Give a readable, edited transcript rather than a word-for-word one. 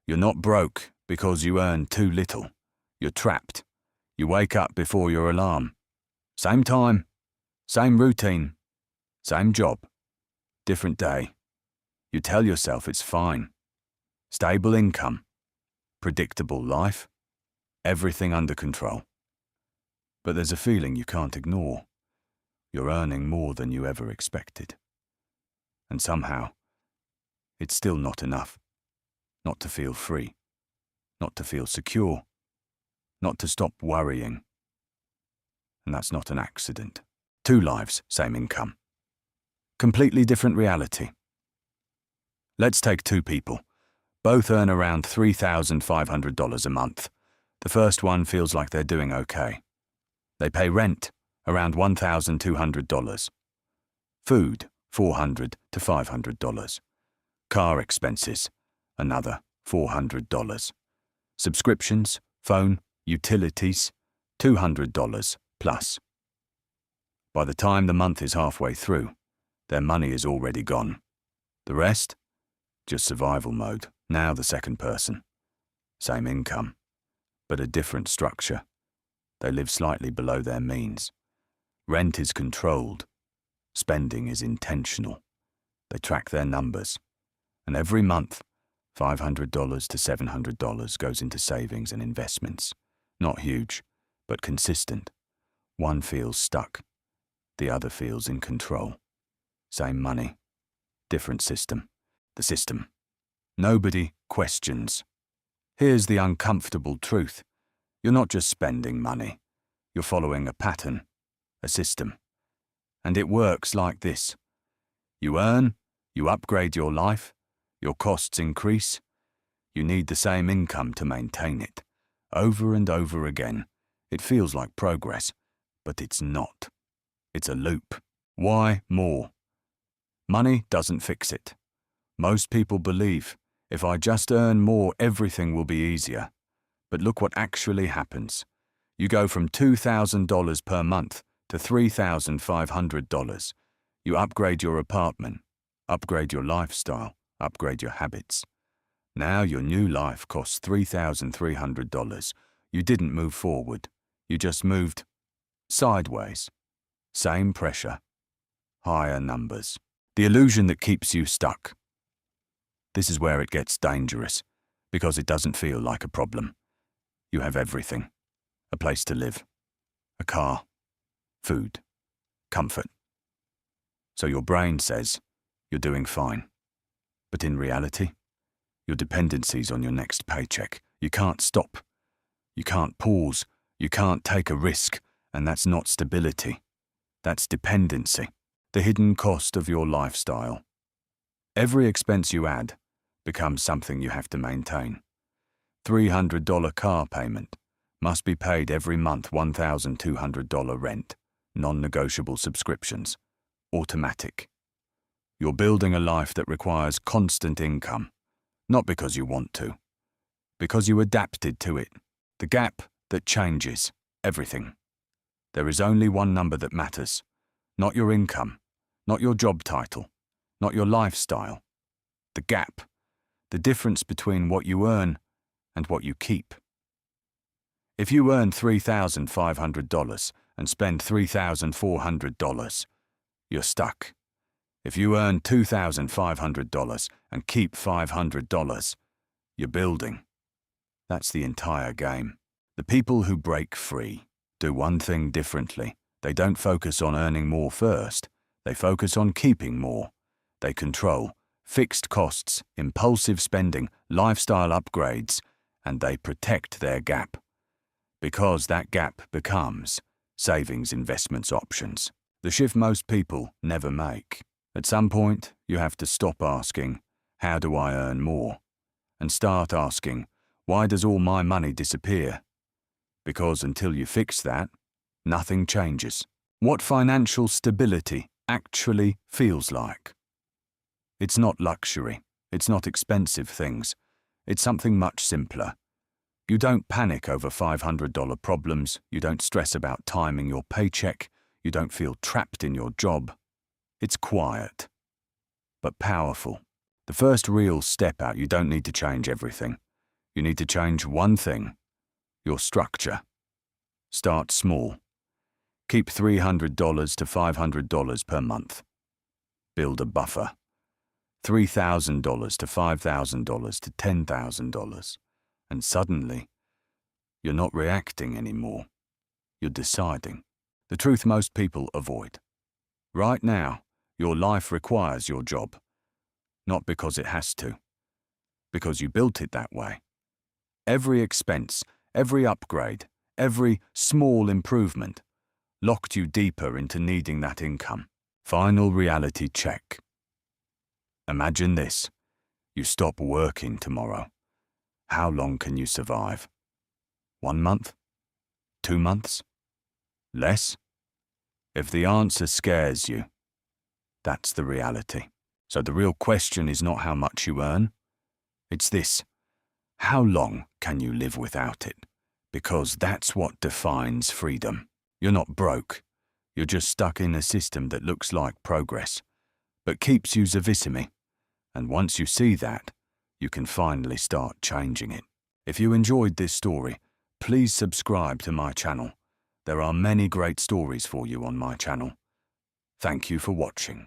You're not broke because you earn too little. You're trapped. You wake up before your alarm. Same time, same routine, same job, different day. You tell yourself it's fine. Stable income, predictable life, everything under control. But there's a feeling you can't ignore. You're earning more than you ever expected. And somehow, it's still not enough. Not to feel free. Not to feel secure. Not to stop worrying. And that's not an accident. 2 lives, same income. Completely different reality. Let's take 2 people. Both earn around $3,500 a month. The first one feels like they're doing okay. They pay rent, around $1,200. Food, $400 to $500. Car expenses, another $400. Subscriptions, phone, utilities, $200 plus. By the time the month is halfway through, their money is already gone. The rest? Just survival mode. Now the second person. Same income, but a different structure. They live slightly below their means. Rent is controlled. Spending is intentional. They track their numbers. And every month, $500 to $700 goes into savings and investments. Not huge, but consistent. One feels stuck. The other feels in control. Same money. Different system. The system. Nobody questions. Here's the uncomfortable truth. You're not just spending money. You're following a pattern, a system. And it works like this. You earn, you upgrade your life, your costs increase. You need the same income to maintain it. Over and over again. It feels like progress, but it's not. It's a loop. Why more? Money doesn't fix it. Most people believe, if I just earn more, everything will be easier. But look what actually happens. You go from $2,000 per month to $3,500. You upgrade your apartment, upgrade your lifestyle, upgrade your habits. Now your new life costs $3,300. You didn't move forward. You just moved sideways. Same pressure. Higher numbers. The illusion that keeps you stuck. This is where it gets dangerous, because it doesn't feel like a problem. You have everything. A place to live. A car. Food. Comfort. So your brain says, you're doing fine. But in reality, your dependency's on your next paycheck. You can't stop. You can't pause. You can't take a risk. And that's not stability. That's dependency. The hidden cost of your lifestyle. Every expense you add becomes something you have to maintain. $300 car payment must be paid every month. $1,200 rent, non-negotiable subscriptions, automatic. You're building a life that requires constant income, not because you want to, because you adapted to it. The gap that changes everything. There is only one number that matters, not your income, not your job title, not your lifestyle. The gap, the difference between what you earn and what you keep. If you earn $3,500 and spend $3,400, you're stuck. If you earn $2,500 and keep $500, you're building. That's the entire game. The people who break free do one thing differently. They don't focus on earning more first. They focus on keeping more. They control fixed costs, impulsive spending, lifestyle upgrades, and they protect their gap. Because that gap becomes savings investments options. The shift most people never make. At some point, you have to stop asking, how do I earn more? And start asking, why does all my money disappear? Because until you fix that, nothing changes. What financial stability actually feels like. It's not luxury. It's not expensive things. It's something much simpler. You don't panic over $500 problems. You don't stress about timing your paycheck. You don't feel trapped in your job. It's quiet, but powerful. The first real step out, you don't need to change everything. You need to change one thing: your structure. Start small. Keep $300 to $500 per month. Build a buffer. $3,000 to $5,000 to $10,000. And suddenly, you're not reacting anymore. You're deciding. The truth most people avoid. Right now, your life requires your job. Not because it has to. Because you built it that way. Every expense, every upgrade, every small improvement locked you deeper into needing that income. Final reality check. Imagine this. You stop working tomorrow. How long can you survive? 1 month? 2 months? Less? If the answer scares you, that's the reality. So the real question is not how much you earn. It's this: how long can you live without it? Because that's what defines freedom. You're not broke. You're just stuck in a system that looks like progress, but keeps you zavissimi. And once you see that, you can finally start changing it. If you enjoyed this story, please subscribe to my channel. There are many great stories for you on my channel. Thank you for watching.